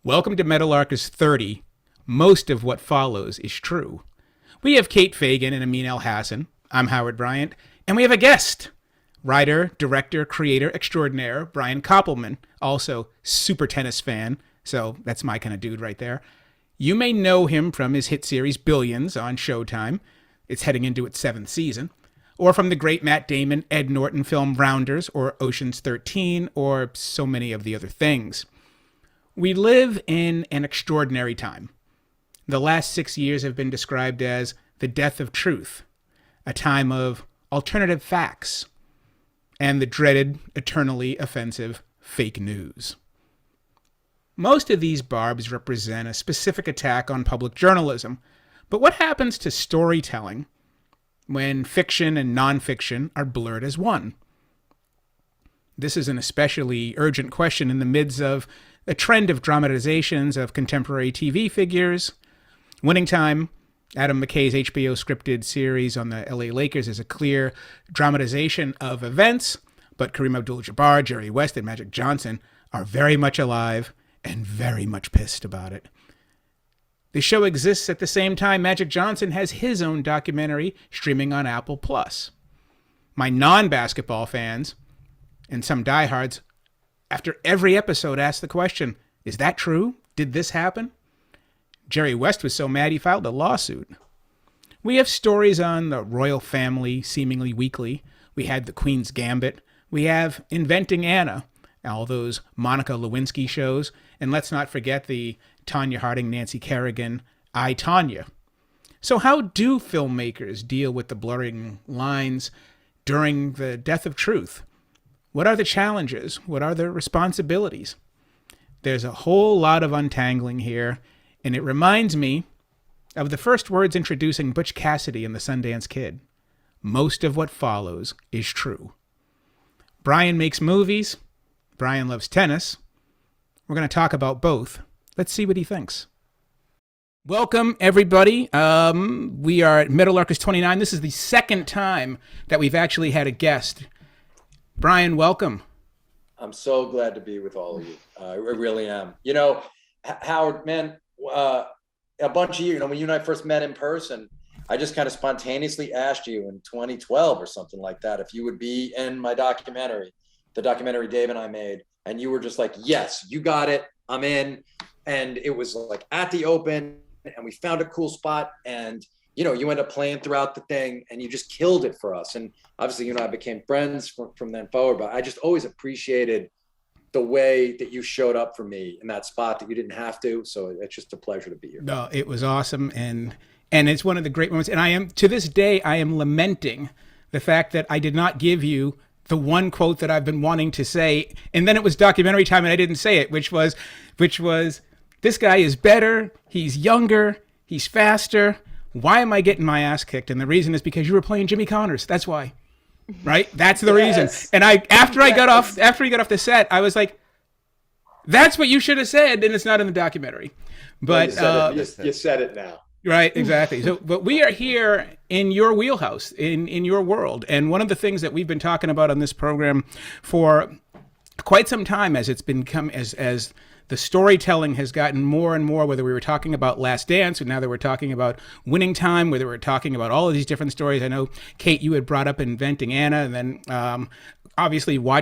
Welcome to Meadowlarkers 30. Most of what follows is true. We have Kate Fagan and Amin El-Hassan. I'm Howard Bryant. And we have a guest. Writer, director, creator extraordinaire, Brian Koppelman. Also, super tennis fan. So that's my kind of dude right there. You may know him from his hit series Billions on Showtime. It's heading into its 7th season. Or from the great Matt Damon, Ed Norton film Rounders, or Ocean's 13, or so many of the other things. We live in an extraordinary time. The last 6 years have been described as the death of truth, a time of alternative facts, and the dreaded, eternally offensive fake news. Most of these barbs represent a specific attack on public journalism, but what happens to storytelling when fiction and nonfiction are blurred as one? This is an especially urgent question in the midst of a trend of dramatizations of contemporary TV figures. Winning Time, Adam McKay's HBO scripted series on the LA Lakers, is a clear dramatization of events, but Kareem Abdul-Jabbar, Jerry West, and Magic Johnson are very much alive and very much pissed about it. The show exists at the same time Magic Johnson has his own documentary streaming on Apple+. My non-basketball fans and some diehards, after every episode, ask the question, is that true? Did this happen? Jerry West was so mad he filed a lawsuit. We have stories on the royal family seemingly weekly. We had the Queen's Gambit. We have Inventing Anna, all those Monica Lewinsky shows. And let's not forget the Tanya Harding, Nancy Kerrigan, I, Tanya. So how do filmmakers deal with the blurring lines during the death of truth? What are the challenges? What are the responsibilities? There's a whole lot of untangling here, and it reminds me of the first words introducing Butch Cassidy in The Sundance Kid. Most of what follows is true. Brian makes movies. Brian loves tennis. We're going to talk about both. Let's see what he thinks. Welcome, everybody. We are at Meadowlarkers 29. This is the second time that we've actually had a guest. Brian, welcome. I'm so glad to be with all of you. I really am. You know, Howard, man, a bunch of when you and I first met in person, I just kind of spontaneously asked you in 2012 or something like that if you would be in my documentary, the documentary Dave and I made. And you were just like, yes, you got it. I'm in. And it was like at the open, and we found a cool spot. And you know, you end up playing throughout the thing and you just killed it for us. And obviously, you know, I became friends from then forward, but I just always appreciated the way that you showed up for me in that spot that you didn't have to. So it's just a pleasure to be here. No, it was awesome. And it's one of the great moments. And to this day, I am lamenting the fact that I did not give you the one quote that I've been wanting to say. And then it was documentary time and I didn't say it, which was, this guy is better. He's younger. He's faster. Why am I getting my ass kicked? And the reason is because you were playing Jimmy Connors. That's why, right? That's the reason. And after he got off the set, I was like, that's what you should have said. And it's not in the documentary, but you said it now. Right. Exactly. So, but we are here in your wheelhouse, in your world. And one of the things that we've been talking about on this program for quite some time, as it's become, as the storytelling has gotten more and more, whether we were talking about Last Dance, or now that we're talking about Winning Time, whether we're talking about all of these different stories. I know, Kate, you had brought up Inventing Anna, and then obviously one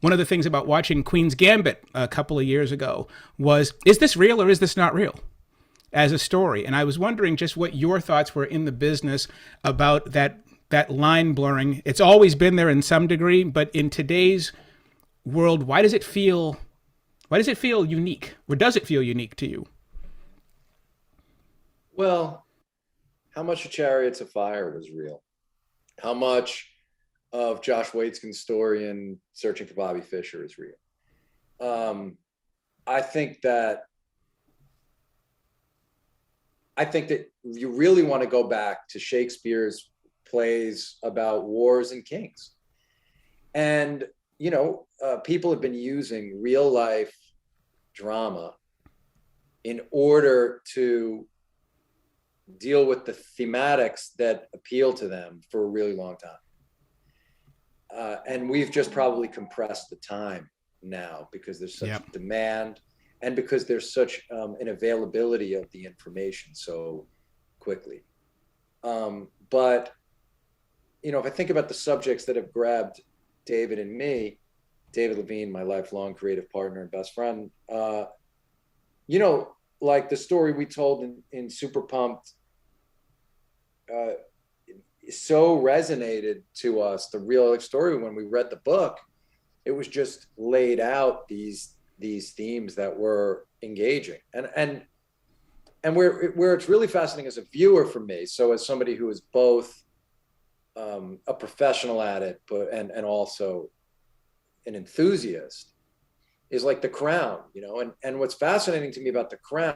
of the things about watching Queen's Gambit a couple of years ago was, is this real or is this not real as a story? And I was wondering just what your thoughts were in the business about that line blurring. It's always been there in some degree, but in today's world, why does it feel unique? Or does it feel unique to you? Well, how much of Chariots of Fire was real? How much of Josh Waitzkin's story in Searching for Bobby Fischer is real? I think that you really want to go back to Shakespeare's plays about wars and kings. And, you know, people have been using real life drama in order to deal with the thematics that appeal to them for a really long time. And we've just probably compressed the time now because there's such demand. and because there's such an availability of the information so quickly. But, if I think about the subjects that have grabbed David and me, David Levine, my lifelong creative partner and best friend, like the story we told in Super Pumped, so resonated to us, the real story. When we read the book, it was just laid out these themes that were engaging, and where it's really fascinating as a viewer for me. So as somebody who is both a professional at it, but and also an enthusiast, is like The Crown, and what's fascinating to me about The Crown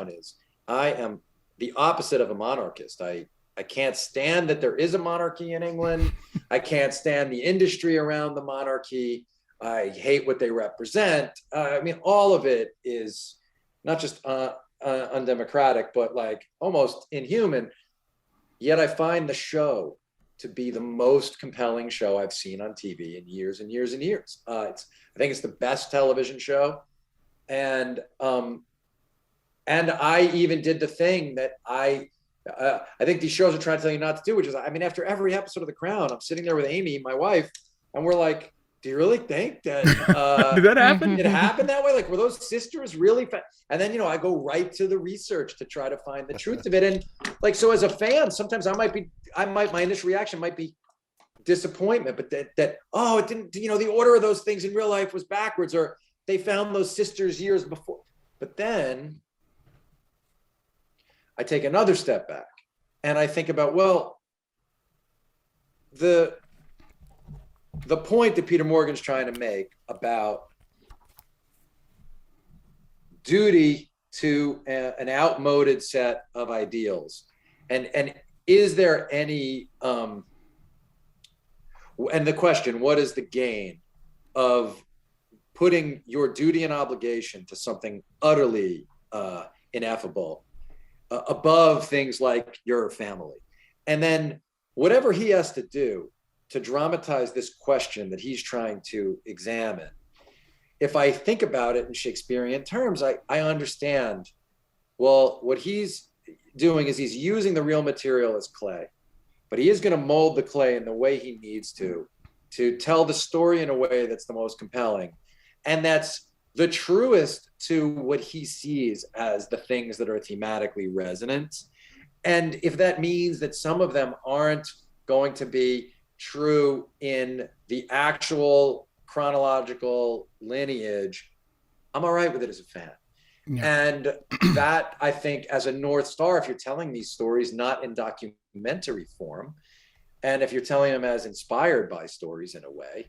is I am the opposite of a monarchist. I can't stand that there is a monarchy in England. I can't stand the industry around the monarchy. I hate what they represent. All of it is not just undemocratic, but like almost inhuman. Yet I find the show to be the most compelling show I've seen on TV in years and years and years. I think it's the best television show. And I even did the thing that I think these shows are trying to tell you not to do, which is, after every episode of The Crown, I'm sitting there with Amy, my wife, and we're like, do you really think that did that happen? It happened that way? Like, were those sisters really? And then, I go right to the research to try to find the truth of it. And like, so as a fan, sometimes my initial reaction might be disappointment, but that it didn't, the order of those things in real life was backwards, or they found those sisters years before. But then I take another step back and I think about, well, the point that Peter Morgan's trying to make about duty to an outmoded set of ideals, and is there any and the question, what is the gain of putting your duty and obligation to something utterly ineffable above things like your family? And then whatever he has to do to dramatize this question that he's trying to examine, if I think about it in Shakespearean terms, I understand, well, what he's doing is he's using the real material as clay, but he is going to mold the clay in the way he needs to tell the story in a way that's the most compelling. And that's the truest to what he sees as the things that are thematically resonant. And if that means that some of them aren't going to be true in the actual chronological lineage, I'm all right with it as a fan. Yeah. And that, I think, as a North Star, if you're telling these stories not in documentary form, and if you're telling them as inspired by stories in a way,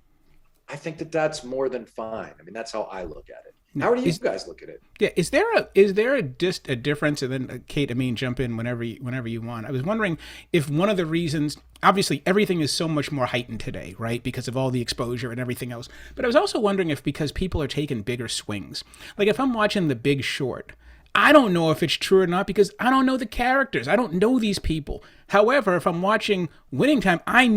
I think that that's more than fine. That's how I look at it. How do you guys look at it? Yeah, is there just a difference? And then Kate, Amin, jump in whenever you want. I was wondering if one of the reasons, obviously everything is so much more heightened today, right? Because of all the exposure and everything else. But I was also wondering if because people are taking bigger swings. Like if I'm watching The Big Short, I don't know if it's true or not because I don't know the characters. I don't know these people. However, if I'm watching Winning Time, I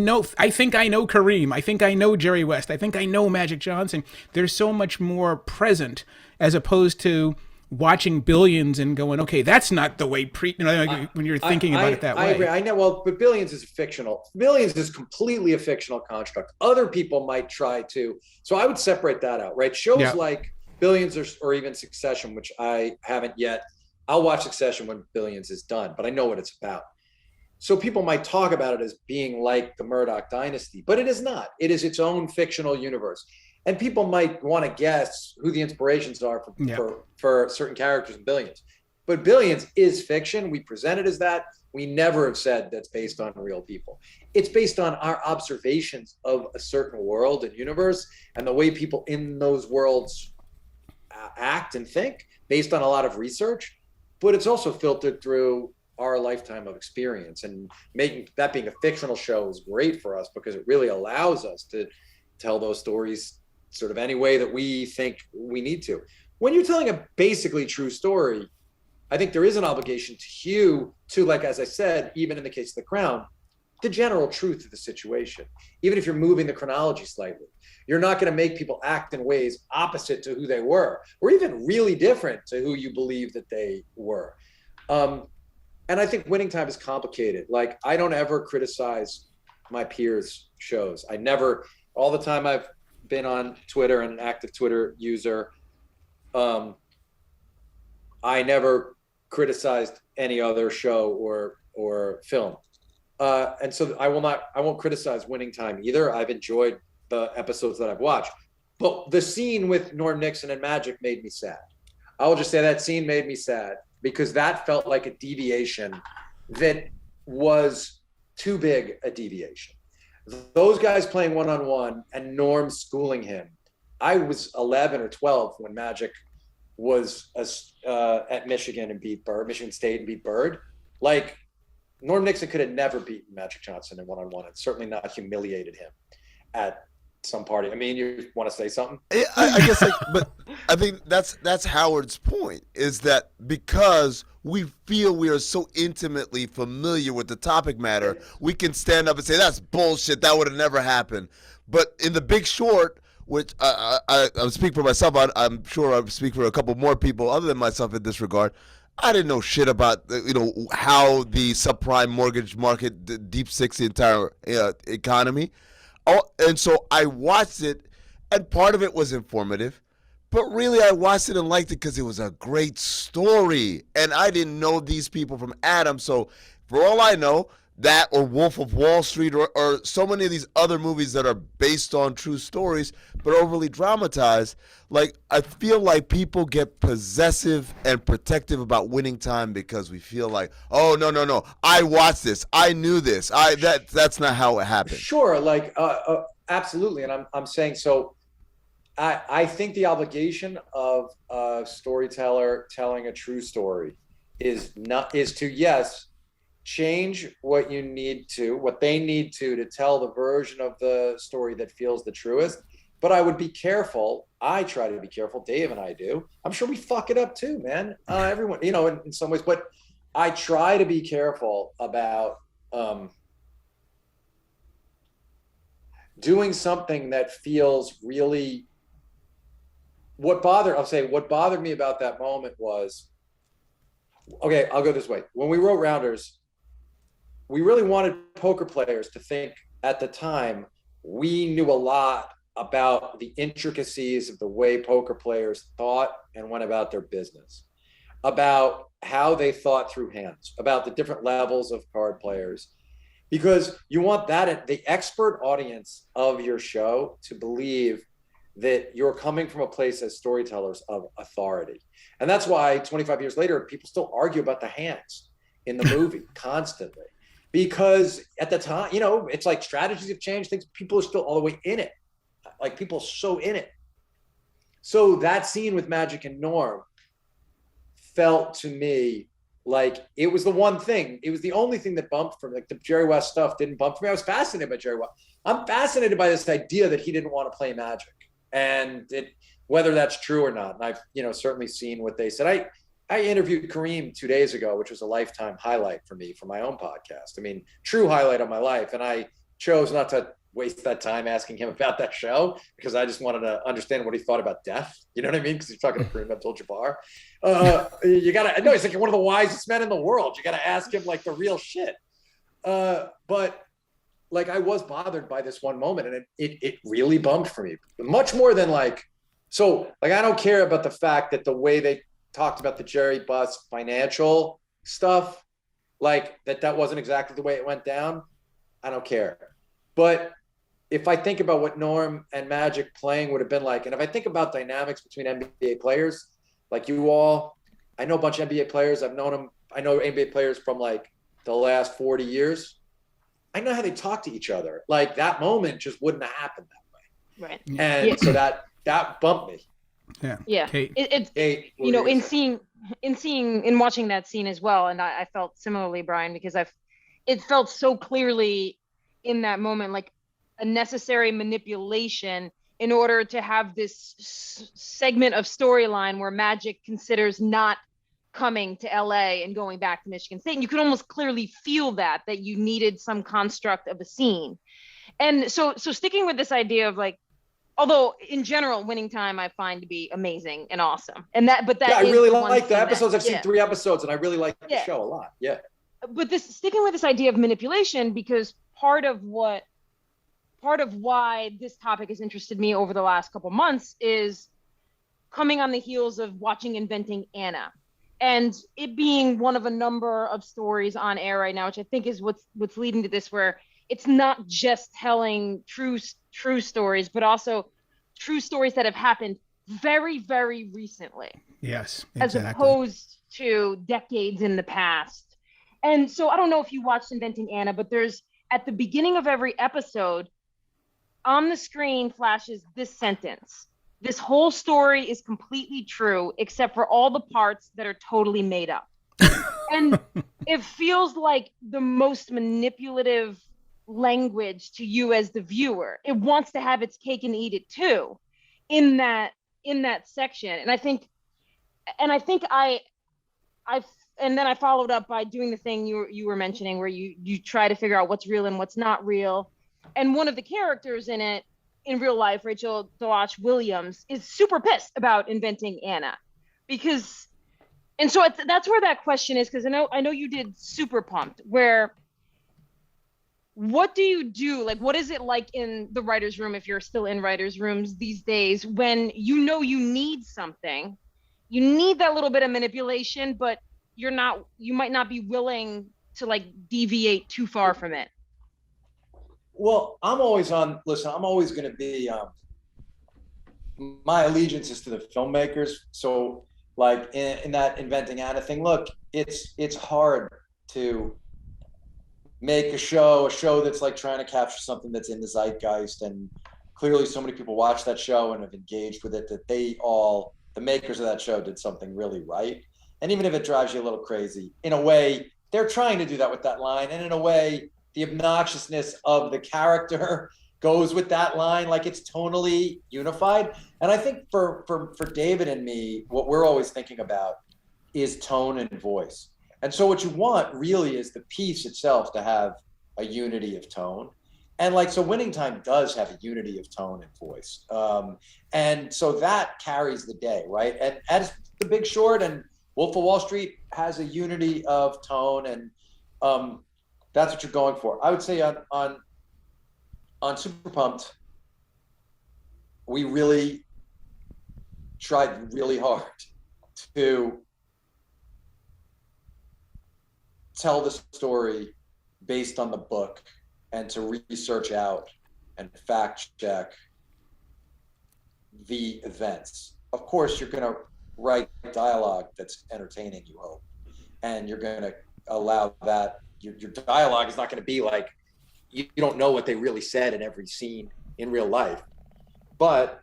think I know Kareem. I think I know Jerry West. I think I know Magic Johnson. There's so much more present as opposed to watching Billions and going, okay, that's not the way when you're thinking about it that way. I agree. I know. Well, but Billions is fictional. Billions is completely a fictional construct. Other people might try to. So I would separate that out, right? Shows like Billions or even Succession, which I haven't yet. I'll watch Succession when Billions is done, but I know what it's about. So people might talk about it as being like the Murdoch dynasty, but it is not. It is its own fictional universe. And people might want to guess who the inspirations are for certain characters in Billions. But Billions is fiction. We present it as that. We never have said that's based on real people. It's based on our observations of a certain world and universe and the way people in those worlds act and think based on a lot of research. But it's also filtered through our lifetime of experience, and making that being a fictional show is great for us because it really allows us to tell those stories sort of any way that we think we need to. When you're telling a basically true story, I think there is an obligation to you to, like, as I said, even in the case of The Crown, the general truth of the situation, even if you're moving the chronology slightly. You're not going to make people act in ways opposite to who they were, or even really different to who you believe that they were. And I think Winning Time is complicated. Like, I don't ever criticize my peers' shows. I never, all the time I've been on Twitter and an active Twitter user, I never criticized any other show or film. And so I won't criticize Winning Time either. I've enjoyed the episodes that I've watched. But the scene with Norm Nixon and Magic made me sad. I will just say that scene made me sad because that felt like a deviation that was too big a deviation. Those guys playing one-on-one and Norm schooling him. I was 11 or 12 when Magic was at Michigan State and beat Bird. Like, Norm Nixon could have never beaten Magic Johnson in one-on-one and certainly not humiliated him at some party. I mean, you want to say something? I guess, but I think that's Howard's point, is that because we feel we are so intimately familiar with the topic matter, we can stand up and say, that's bullshit, that would have never happened. But in The Big Short, which I speak for myself, I'm sure I speak for a couple more people other than myself in this regard, I didn't know shit about how the subprime mortgage market deep six the entire economy. And so I watched it, and part of it was informative, but really I watched it and liked it because it was a great story, and I didn't know these people from Adam. So for all I know, that or Wolf of Wall Street or so many of these other movies that are based on true stories but overly dramatized, like, I feel like people get possessive and protective about Winning Time because we feel like, oh, no, I watched this, I knew this, that's not how it happened. Sure, like absolutely, and I'm saying, so I think the obligation of a storyteller telling a true story is to yes, change what they need to tell the version of the story that feels the truest. But I would be careful. I try to be careful. Dave and I do. I'm sure we fuck it up too, man. Everyone, in some ways. But I try to be careful about doing something that feels really. What bothered me about that moment was, okay, I'll go this way. When we wrote Rounders, we really wanted poker players to think at the time we knew a lot about the intricacies of the way poker players thought and went about their business, about how they thought through hands, about the different levels of card players, because you want the expert audience of your show to believe that you're coming from a place as storytellers of authority. And that's why 25 years later, people still argue about the hands in the movie constantly. Because at the time, it's like strategies have changed, things, people are still all the way in it. Like, people are so in it. So that scene with Magic and Norm felt to me like it was the one thing. It was the only thing that bumped for me. Like, the Jerry West stuff didn't bump for me. I was fascinated by Jerry West. I'm fascinated by this idea that he didn't want to play Magic, and whether that's true or not. And I've certainly seen what they said. I interviewed Kareem 2 days ago, which was a lifetime highlight for me for my own podcast. I mean, true highlight of my life. And I chose not to waste that time asking him about that show because I just wanted to understand what he thought about death. You know what I mean? Because he's talking to Kareem Abdul-Jabbar. He's like one of the wisest men in the world. You got to ask him like the real shit. But like, I was bothered by this one moment, and it really bummed for me, much more than I don't care about the fact that the way they talked about the Jerry Buss financial stuff, like that wasn't exactly the way it went down. I don't care. But if I think about what Norm and Magic playing would have been like, and if I think about dynamics between NBA players, like you all, I know a bunch of NBA players. I've known them. I know NBA players from like the last 40 years. I know how they talk to each other. Like, that moment just wouldn't have happened that way. Right. And so that bumped me. Yeah. Kate. In watching that scene as well, and I felt similarly, Brian, because it felt so clearly in that moment like a necessary manipulation in order to have this segment of storyline where Magic considers not coming to LA and going back to Michigan State. And you could almost clearly feel that you needed some construct of a scene. And so sticking with this idea of like, although in general, Winning Time I find to be amazing and awesome. And I really like the episodes. I've seen 3 episodes and I really like the show a lot. Yeah. But sticking with this idea of manipulation, because part of why this topic has interested me over the last couple months is coming on the heels of watching Inventing Anna, and it being one of a number of stories on air right now, which I think is what's leading to this, where it's not just telling true stories, but also true stories that have happened very, very recently. Yes, exactly. As opposed to decades in the past. And so I don't know if you watched Inventing Anna, but there's, at the beginning of every episode, on the screen flashes this sentence: "This whole story is completely true, except for all the parts that are totally made up." And it feels like the most manipulative language to you as the viewer. It wants to have its cake and eat it too in that section. And I think and then I followed up by doing the thing you were mentioning, where you try to figure out what's real and what's not real. And one of the characters in it, in real life, Rachel Dawach Williams, is super pissed about Inventing Anna, and so that's where that question is, because I know you did Super Pumped, where what do you do? Like, what is it like in the writer's room, if you're still in writer's rooms these days, when you need something, you need that little bit of manipulation, but you might not be willing to like deviate too far from it? Well, I'm always going to be, my allegiance is to the filmmakers. So like in that Inventing Anna thing, look, it's hard to make a show that's like trying to capture something that's in the zeitgeist. And clearly so many people watch that show and have engaged with it, that the makers of that show did something really right. And even if it drives you a little crazy, in a way, they're trying to do that with that line. And in a way, the obnoxiousness of the character goes with that line, like it's tonally unified. And I think for David and me, what we're always thinking about is tone and voice. And so what you want really is the piece itself to have a unity of tone. And like, so Winning Time does have a unity of tone and voice. And so that carries the day, right? And as The Big Short and Wolf of Wall Street has a unity of tone, and that's what you're going for. I would say on Super Pumped, we really tried really hard to tell the story based on the book and to research out and fact check the events. Of course, you're going to write dialogue that's entertaining, you hope, and you're going to allow that. Your dialogue is not going to be like, you don't know what they really said in every scene in real life, but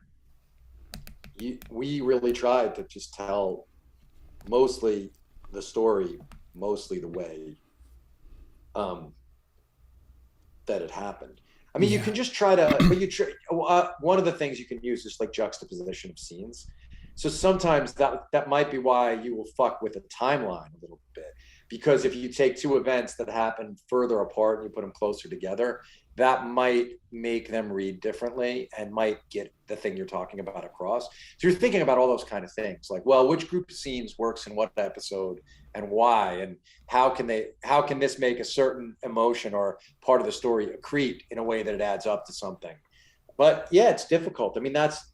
we really tried to just tell mostly the story, mostly the way that it happened. I mean, you can just try to, but one of the things you can use is like juxtaposition of scenes. So sometimes that might be why you will fuck with a timeline a little bit, because if you take two events that happen further apart and you put them closer together, that might make them read differently and might get the thing you're talking about across. So you're thinking about all those kind of things, like, well, which group of scenes works in what episode and why, and how can this make a certain emotion or part of the story accrete in a way that it adds up to something. But yeah, it's difficult. I mean, that's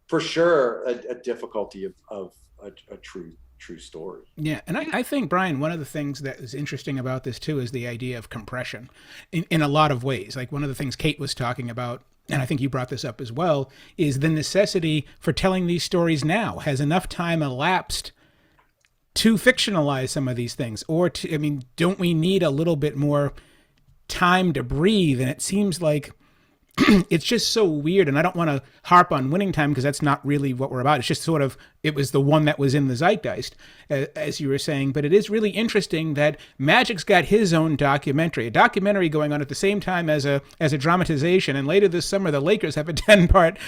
for sure a difficulty of a true story. Yeah, and I think, Brian, one of the things that is interesting about this too is the idea of compression in a lot of ways. Like one of the things Kate was talking about, and I think you brought this up as well, is the necessity for telling these stories now. Has enough time elapsed to fictionalize some of these things? Or don't we need a little bit more time to breathe? And it seems like it's just so weird, and I don't want to harp on Winning Time because that's not really what we're about. It's just sort of, it was the one that was in the zeitgeist, as you were saying. But it is really interesting that Magic's got his own documentary, a documentary going on at the same time as a dramatization. And later this summer, the Lakers have a 10-part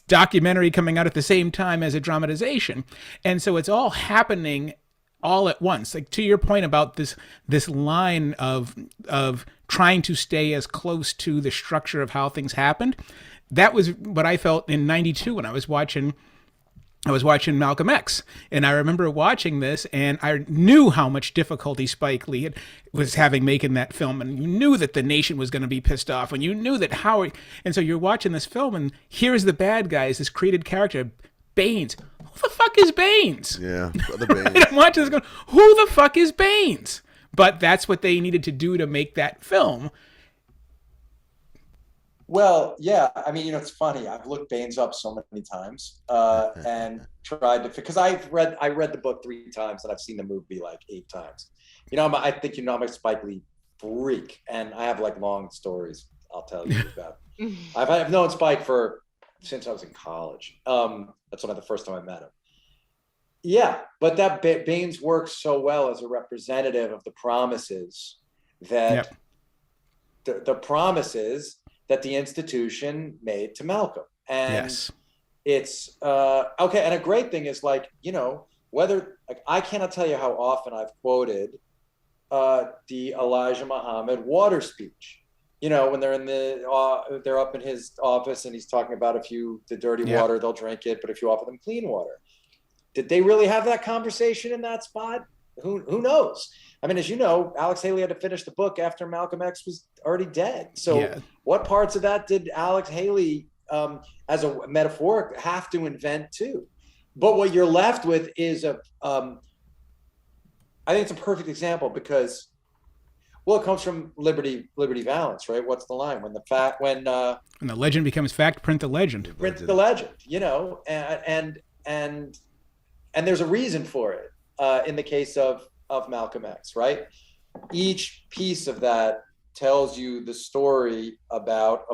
documentary coming out at the same time as a dramatization. And so it's all happening all at once. Like, to your point about this line of trying to stay as close to the structure of how things happened. That was what I felt in '92 when I was watching Malcolm X, and I remember watching this, and I knew how much difficulty Spike Lee was having making that film, and you knew that the nation was going to be pissed off, and you knew that and so you're watching this film, and here's the bad guy, is this created character, Baines. Who the fuck is Baines? Yeah, Brother Baines. And I'm watching this going, who the fuck is Baines? But that's what they needed to do to make that film. Well, yeah. I mean, it's funny. I've looked Baines up so many times and tried to, because I read the book 3 times and I've seen the movie like 8 times. I think I'm a Spike Lee freak, and I have like long stories I'll tell you about. I've known Spike since I was in college. That's the first time I met him. Yeah, but that Baines works so well as a representative of the promises that the promises that the institution made to Malcolm. And it's okay. And a great thing is, like, whether, like, I cannot tell you how often I've quoted the Elijah Muhammad water speech. When they're they're up in his office and he's talking about the dirty water, they'll drink it, but if you offer them clean water. Did they really have that conversation in that spot? Who knows? I mean, as you know, Alex Haley had to finish the book after Malcolm X was already dead. So what parts of that did Alex Haley, as a metaphoric, have to invent too? But what you're left with is I think it's a perfect example because, well, it comes from Liberty Valance, right? What's the line? When the legend becomes fact, print the legend. Print the legend, and there's a reason for it in the case of Malcolm X, right? Each piece of that tells you the story about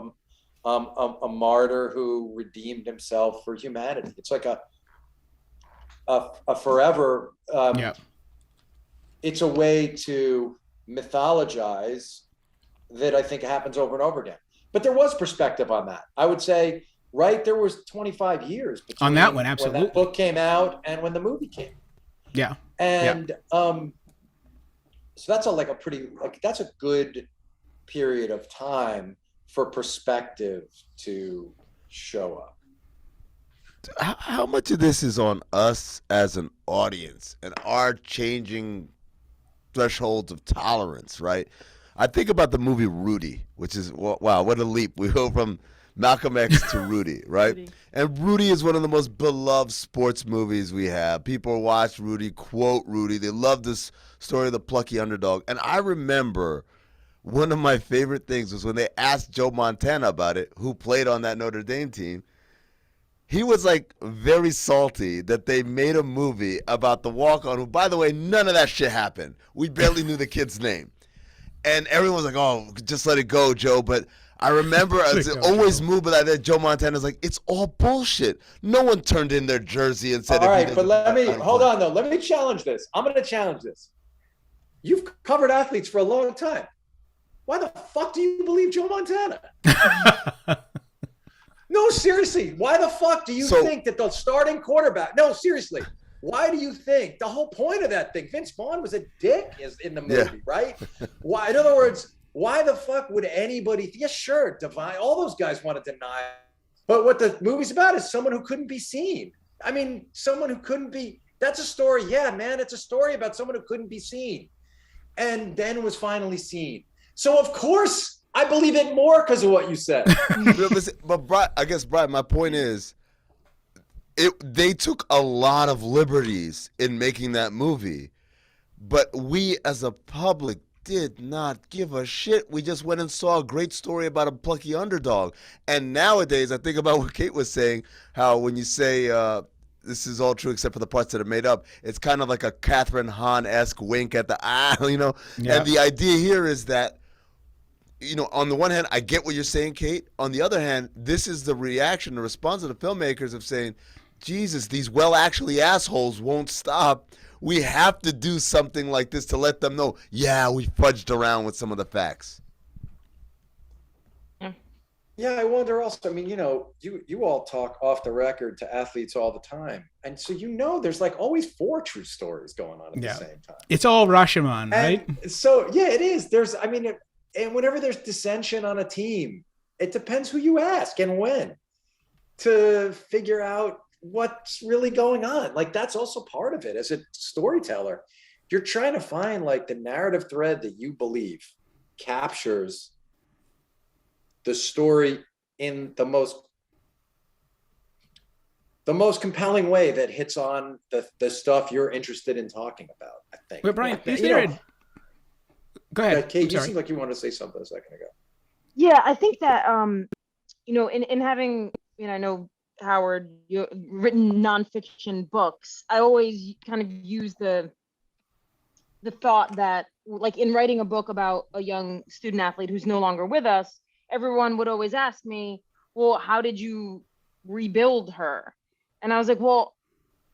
a martyr who redeemed himself for humanity. It's like a forever. It's a way to mythologize that I think happens over and over again. But there was perspective on that. I would say, right, there was 25 years between on that one, absolutely, when that book came out and when the movie came. Yeah. And so that's that's a good period of time for perspective to show up. How much of this is on us as an audience and our changing thresholds of tolerance, right? I think about the movie Rudy, which is, wow, what a leap. We go from Malcolm X to Rudy, right? Rudy. And Rudy is one of the most beloved sports movies we have. People watch Rudy, quote Rudy. They love this story of the plucky underdog. And I remember one of my favorite things was when they asked Joe Montana about it, who played on that Notre Dame team. He was like very salty that they made a movie about the walk-on, who, by the way, none of that shit happened. We barely knew the kid's name. And everyone was like, oh, just let it go, Joe. But I remember I was always moved by that. Joe Montana's like, it's all bullshit. No one turned in their jersey and said, all right, but hold on, though. Let me challenge this. I'm going to challenge this. You've covered athletes for a long time. Why the fuck do you believe Joe Montana? No, seriously. Why the fuck do you think that the starting quarterback? No, seriously. Why do you think the whole point of that thing? Vince Vaughn was a dick in the movie, right? Why? In other words, why the fuck would anybody? Yeah, sure, Divine. All those guys want to deny. But what the movie's about is someone who couldn't be seen. I mean, someone who couldn't be. That's a story. Yeah, man, it's a story about someone who couldn't be seen, and then was finally seen. So of course, I believe it more because of what you said. But Brian, I guess, Brian, my point is, they took a lot of liberties in making that movie, but we as a public did not give a shit. We just went and saw a great story about a plucky underdog. And nowadays, I think about what Kate was saying, how when you say this is all true except for the parts that are made up, it's kind of like a Catherine Hahn-esque wink at the Yeah. And the idea here is that, on the one hand, I get what you're saying, Kate. On the other hand, this is the reaction, the response of the filmmakers of saying, Jesus, these actually assholes won't stop. We have to do something like this to let them know, yeah, we fudged around with some of the facts. Yeah, I wonder also, I mean, you all talk off the record to athletes all the time. And so, there's like always 4 true stories going on at the same time. It's all Rashomon, right? And so, yeah, it is. And whenever there's dissension on a team, it depends who you ask and when to figure out what's really going on. Like, that's also part of it as a storyteller. You're trying to find like the narrative thread that you believe captures the story in the most compelling way that hits on the stuff you're interested in talking about, I think. But Brian, go ahead. Kate, you seem like you wanted to say something a second ago. Yeah, I think that in having, I know Howard, you written nonfiction books, I always kind of use the thought that, like, in writing a book about a young student athlete who's no longer with us, everyone would always ask me, well, how did you rebuild her? And I was like, well,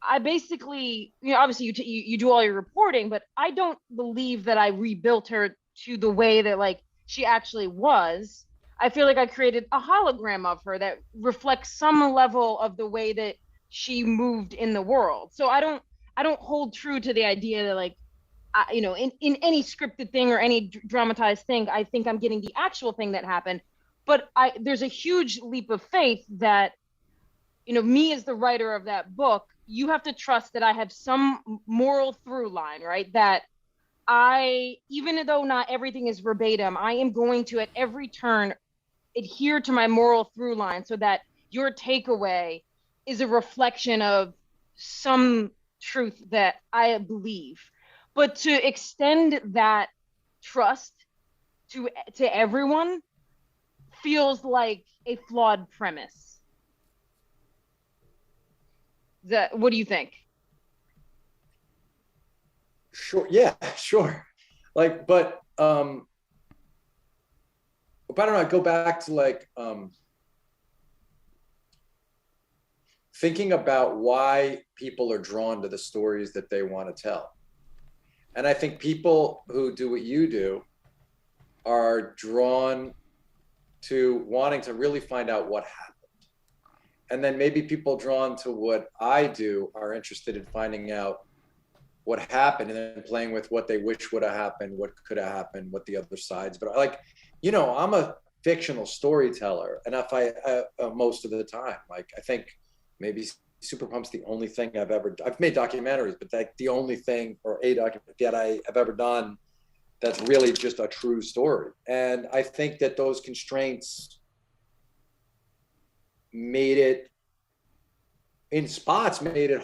I basically, obviously you do all your reporting, but I don't believe that I rebuilt her to the way that like she actually was. I feel like I created a hologram of her that reflects some level of the way that she moved in the world. So I don't hold true to the idea that like, in any scripted thing or any dramatized thing, I think I'm getting the actual thing that happened. But there's a huge leap of faith that, me as the writer of that book, you have to trust that I have some moral through line, right? That even though not everything is verbatim, I am going to at every turn adhere to my moral through line so that your takeaway is a reflection of some truth that I believe. But to extend that trust to everyone feels like a flawed premise. What do you think? Sure. Yeah, sure. Like, but I don't know, I go back to like thinking about why people are drawn to the stories that they want to tell. And I think people who do what you do are drawn to wanting to really find out what happened. And then maybe people drawn to what I do are interested in finding out what happened and then playing with what they wish would have happened, what could have happened, what the other sides. But like, I'm a fictional storyteller. And if most of the time, like, I think maybe Super Pump's the only thing I've made documentaries, but like the only thing or a documentary that I have ever done that's really just a true story. And I think that those constraints made it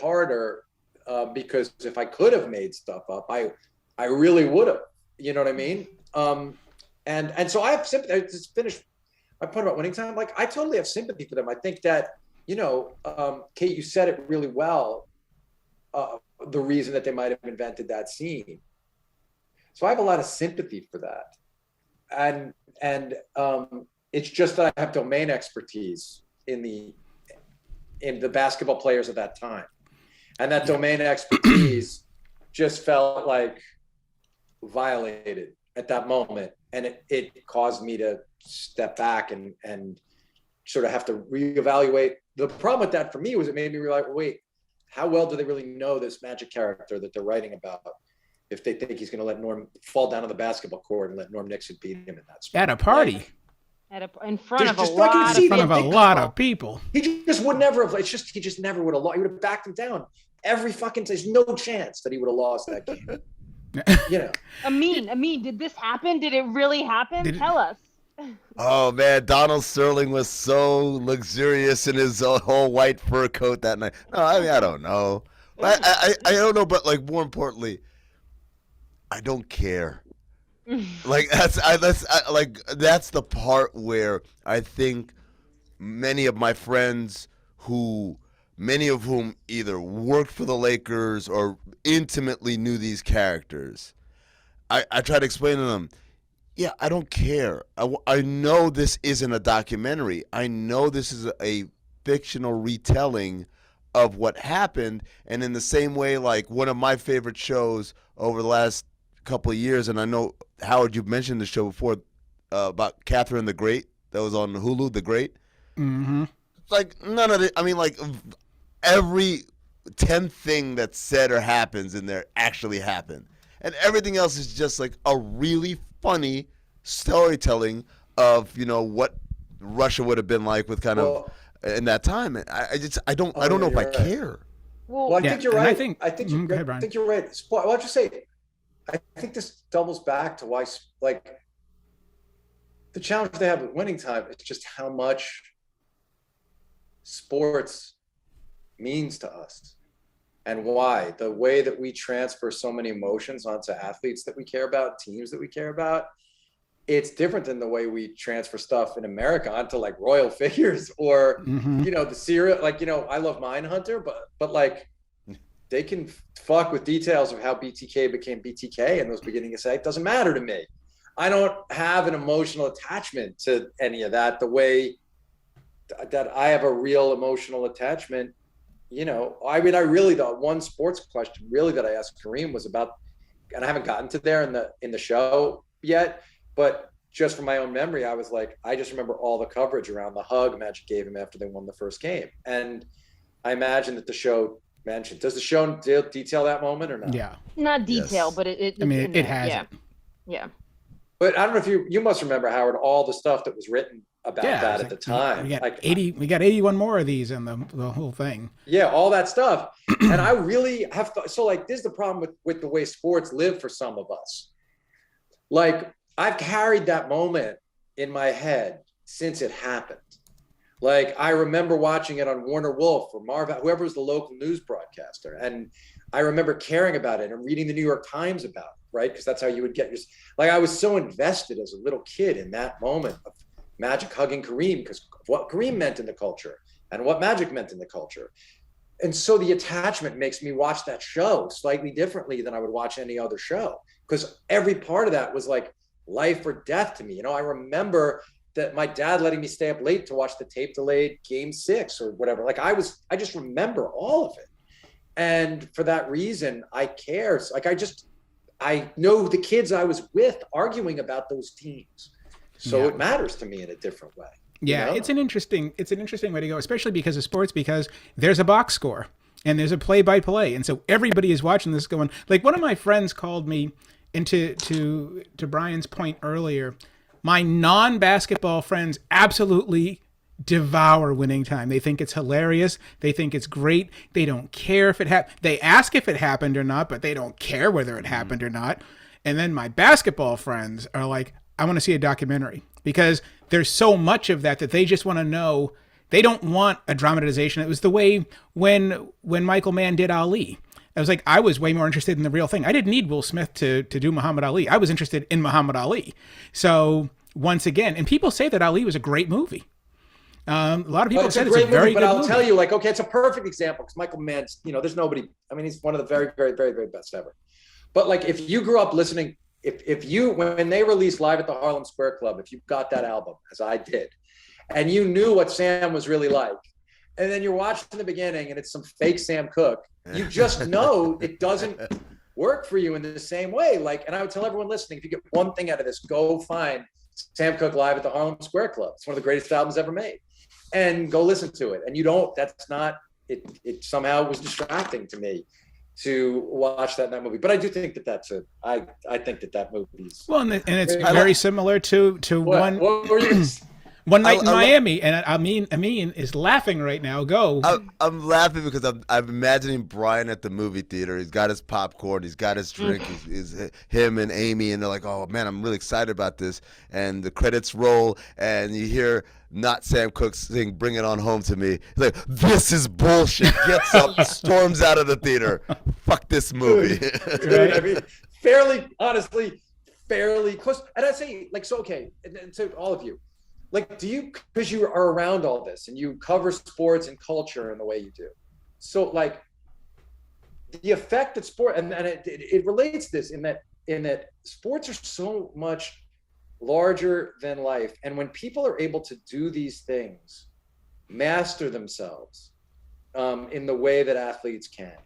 harder because if I could have made stuff up, I really would have, you know what I mean? And so I have sympathy. I just finished my point about winning time. Like, I totally have sympathy for them. I think that, Kate, you said it really well, the reason that they might have invented that scene. So I have a lot of sympathy for that. And it's just that I have domain expertise in the basketball players of that time. And that domain expertise just felt like violated at that moment. And it caused me to step back and sort of have to reevaluate. The problem with that for me was it made me realize, wait, how well do they really know this magic character that they're writing about if they think he's going to let Norm fall down on the basketball court and let Norm Nixon beat him in that sport? At a party. In front of a lot of people. He just would never have. He just never would have lost. He would have backed him down every fucking. There's no chance that he would have lost that game. Amin, did this happen? Did it really happen? Tell us. Oh man, Donald Sterling was so luxurious in his whole white fur coat that night. No, I mean, I don't know. I don't know, but like more importantly, I don't care. Like that's the part where I think many of my friends many of whom either worked for the Lakers or intimately knew these characters, I try to explain to them, yeah, I don't care. I know this isn't a documentary. I know this is a fictional retelling of what happened. And in the same way, like one of my favorite shows over the last couple of years, and I know, Howard, you've mentioned the show before, about Catherine the Great, that was on Hulu, The Great. Mm-hmm. Like none of it. I mean, like every 10th thing that's said or happens in there actually happened, and everything else is just like a really funny storytelling of what Russia would have been like with kind of in that time. And I don't know if I care. Well, I think you're right. I think go ahead, Brian. I think you're right. Well, I'll just say, I think this doubles back to why, like, the challenge they have with winning time is just how much sports means to us, and why the way that we transfer so many emotions onto athletes that we care about, teams that we care about. It's different than the way we transfer stuff in America onto like royal figures or, the serial, like, I love Mindhunter, but like they can fuck with details of how BTK became BTK and those beginning of say, it doesn't matter to me. I don't have an emotional attachment to any of that the way that I have a real emotional attachment. I mean, the one sports question really that I asked Kareem was about, and I haven't gotten to there in the show yet, but just from my own memory, I was like, I just remember all the coverage around the hug Magic gave him after they won the first game. And I imagine that the show mentioned, does the show detail that moment or not? Yeah. Not detail, Yes. but it has yeah. it. Yeah. But I don't know if you must remember, Howard, all the stuff that was written about that at the time. We got 81 more of these in the whole thing. Yeah, all that stuff. And I really have thought, so like, this is the problem with the way sports live for some of us. Like, I've carried that moment in my head since it happened. Like, I remember watching it on Warner Wolf or Marv, whoever was the local news broadcaster. And I remember caring about it and reading the New York Times about it, right? Because that's how you would get I was so invested as a little kid in that moment of Magic hugging Kareem because of what Kareem meant in the culture and what Magic meant in the culture. And so the attachment makes me watch that show slightly differently than I would watch any other show, because every part of that was like life or death to me. I remember that my dad letting me stay up late to watch the tape delayed Game 6 or whatever. Like I just remember all of it. And for that reason, I care. Like I know the kids I was with arguing about those teams. So it matters to me in a different way. Yeah, it's an interesting way to go, especially because of sports, because there's a box score and there's a play-by-play. And so everybody is watching this going, like one of my friends called me, and to Brian's point earlier, my non-basketball friends absolutely devour Winning Time. They think it's hilarious. They think it's great. They don't care if it happened. They ask if it happened or not, but they don't care whether it happened or not. And then my basketball friends are like, I want to see a documentary, because there's so much of that they just want to know. They don't want a dramatization. It was the way when Michael Mann did Ali. I was like, I was way more interested in the real thing. I didn't need Will Smith to do Muhammad Ali. I was interested in Muhammad Ali. So once again, and people say that Ali was a great movie. A lot of people said it's a very good movie. But I'll tell you, like, okay, it's a perfect example because Michael Mann's, there's nobody. I mean, he's one of the very, very, very, very best ever. But like, if you grew up listening, if you, when they released Live at the Harlem Square Club, if you got that album, as I did, and you knew what Sam was really like, and then you're watching the beginning and it's some fake Sam Cooke, you just know it doesn't work for you in the same way. Like, and I would tell everyone listening, if you get one thing out of this, go find Sam Cooke Live at the Harlem Square Club. It's one of the greatest albums ever made. And go listen to it. And it somehow was distracting to me to watch that movie. But I do think I think that movie's. Well, and it's very similar to what were you One Night in Miami, and Amin is laughing right now. Go. I'm laughing because I'm imagining Brian at the movie theater. He's got his popcorn. He's got his drink. He's him and Amy, and they're like, "Oh man, I'm really excited about this." And the credits roll, and you hear not Sam Cooke sing "Bring It On Home to Me." He's like, "This is bullshit." Gets up, storms out of the theater. Fuck this movie. Right? I mean, fairly close. And I say, like, so okay, and to all of you. Like, because you are around all this and you cover sports and culture in the way you do. So like the effect that sport, and it relates this in that sports are so much larger than life. And when people are able to do these things, master themselves in the way that athletes can.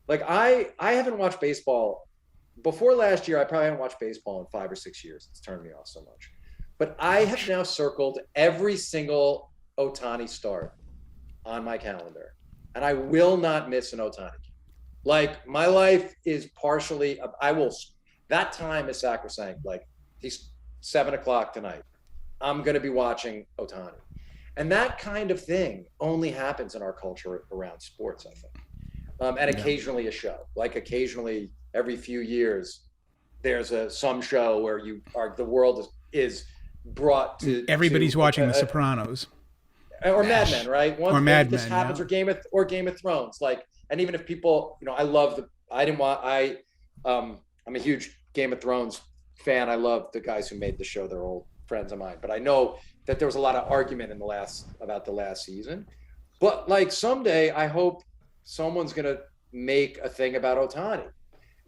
Like I haven't watched baseball before last year. I probably haven't watched baseball in 5 or 6 years. It's turned me off so much. But I have now circled every single Ohtani start on my calendar, and I will not miss an Ohtani. Like, my life is partially, that time is sacrosanct. Like, he's 7:00 tonight. I'm going to be watching Ohtani. And that kind of thing only happens in our culture around sports, I think. And occasionally a show, like occasionally every few years, there's some show where the world is brought to. Everybody's watching The Sopranos. Or Mad Men, right? Or Mad this Men, happens, yeah. or Game of Thrones. Like, and even if people, I'm a huge Game of Thrones fan. I love the guys who made the show. They're old friends of mine. But I know that there was a lot of argument about the last season. But like, someday I hope someone's gonna make a thing about Ohtani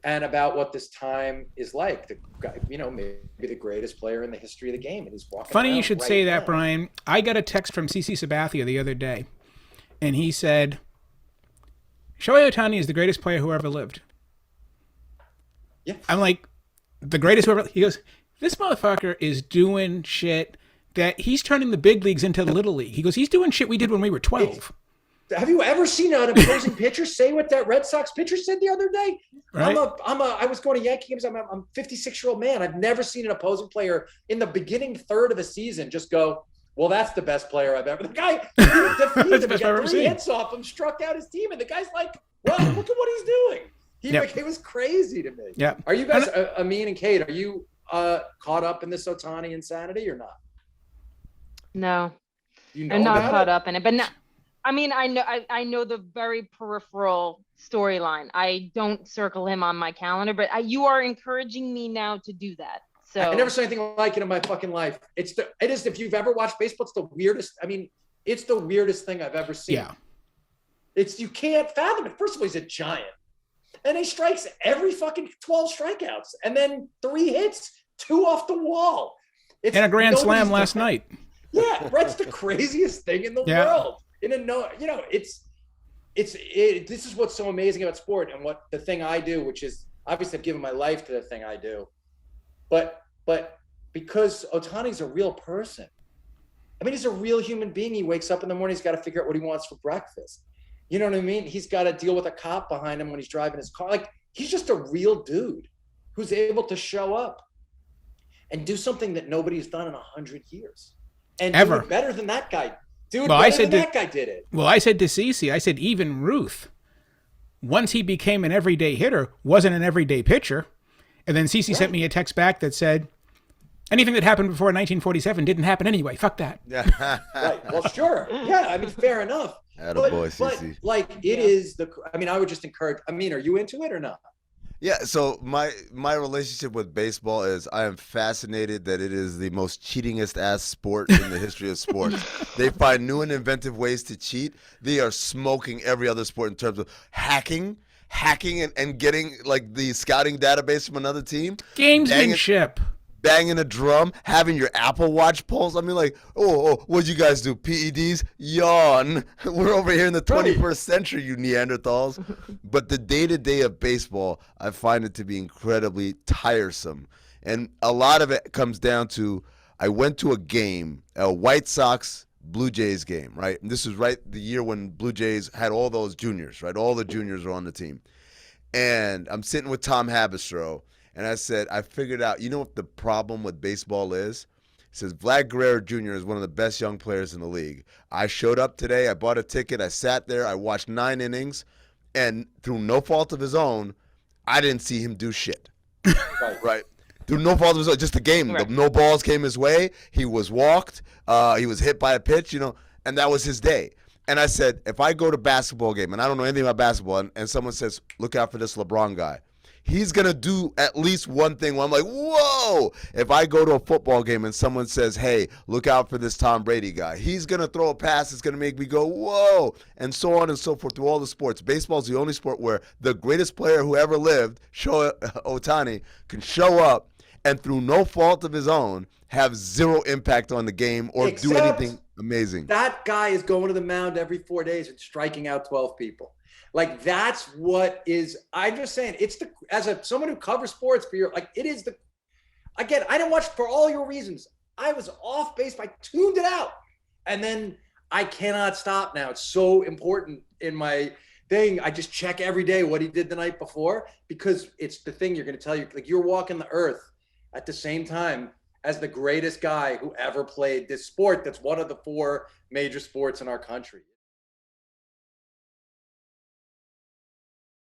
and about what this time is like. The guy, maybe the greatest player in the history of the game, and he's walking. Funny you should say that, now. Brian. I got a text from CC Sabathia the other day, and he said, Shohei Ohtani is the greatest player who ever lived. Yeah. I'm like, the greatest who ever. He goes, this motherfucker is doing shit that he's turning the big leagues into the little league. He goes, he's doing shit we did when we were 12. Have you ever seen an opposing pitcher say what that Red Sox pitcher said the other day? Right. I was going to Yankee games. I'm a 56-year-old man. I've never seen an opposing player in the beginning third of a season just go, well, that's the best player I've ever. The guy defeated him. He got 3 hits off him, struck out his team, and the guy's like, well, look at what he's doing. It was crazy to me. Yeah. Are you guys, Amin and Kate, are you caught up in this Ohtani insanity or not? No, You know I'm not about caught it? up in it, but no. I mean, I know the very peripheral storyline. I don't circle him on my calendar, but you are encouraging me now to do that. So I never saw anything like it in my fucking life. It is, if you've ever watched baseball, it's the weirdest. I mean, it's the weirdest thing I've ever seen. Yeah. You can't fathom it. First of all, he's a giant. And he strikes every fucking 12 strikeouts. And then 3 hits, 2 off the wall. And a grand slam last night. Yeah, that's the craziest thing in the world. This is what's so amazing about sport, and what the thing I do, which is obviously I've given my life to the thing I do, but because Ohtani's a real person. I mean, he's a real human being. He wakes up in the morning, he's got to figure out what he wants for breakfast. You know what I mean? He's got to deal with a cop behind him when he's driving his car. Like, he's just a real dude who's able to show up and do something that nobody's done in 100 years. And Ever. do it better than that guy. Dude, Well, that guy did it. Well, I said to Cece, I said, even Ruth, once he became an everyday hitter, wasn't an everyday pitcher. And then Cece sent me a text back that said, anything that happened before 1947 didn't happen anyway. Fuck that. Right. Well, sure. Yeah. I mean, fair enough. Attaboy, Cece. Like, it is I would just encourage. I mean, are you into it or not? Yeah, so my relationship with baseball is I am fascinated that it is the most cheatingest ass sport in the history of sports. They find new and inventive ways to cheat. They are smoking every other sport in terms of hacking and getting like the scouting database from another team. Gamesmanship. Banging a drum, having your Apple Watch pulse. I mean, like, what'd you guys do? PEDs? Yawn. We're over here in the 21st century, you Neanderthals. But the day-to-day of baseball, I find it to be incredibly tiresome. And a lot of it comes down to, I went to a game, a White Sox Blue Jays game, right? And this was right the year when Blue Jays had all those juniors, right? All the juniors were on the team. And I'm sitting with Tom Habistro, and I said, I figured out, you know what the problem with baseball is? He says, Vlad Guerrero Jr. is one of the best young players in the league. I showed up today. I bought a ticket. I sat there. I watched 9 innings. And through no fault of his own, I didn't see him do shit. Right. Through no fault of his own, just the game. Right. No balls came his way. He was walked. He was hit by a pitch, and that was his day. And I said, if I go to a basketball game, and I don't know anything about basketball, and someone says, look out for this LeBron guy, he's going to do at least one thing where I'm like, whoa. If I go to a football game and someone says, hey, look out for this Tom Brady guy, he's going to throw a pass that's going to make me go, whoa, and so on and so forth through all the sports. Baseball is the only sport where the greatest player who ever lived, Ohtani, can show up and through no fault of his own have zero impact on the game or do anything amazing. That guy is going to the mound every 4 days and striking out 12 people. Like, that's what is, I'm just saying, it's someone who covers sports for it is again, I didn't watch for all your reasons. I was off base. I tuned it out. And then I cannot stop now. It's so important in my thing. I just check every day what he did the night before, because it's the thing you're going to tell you, like, you're walking the earth at the same time as the greatest guy who ever played this sport. That's one of the 4 major sports in our country.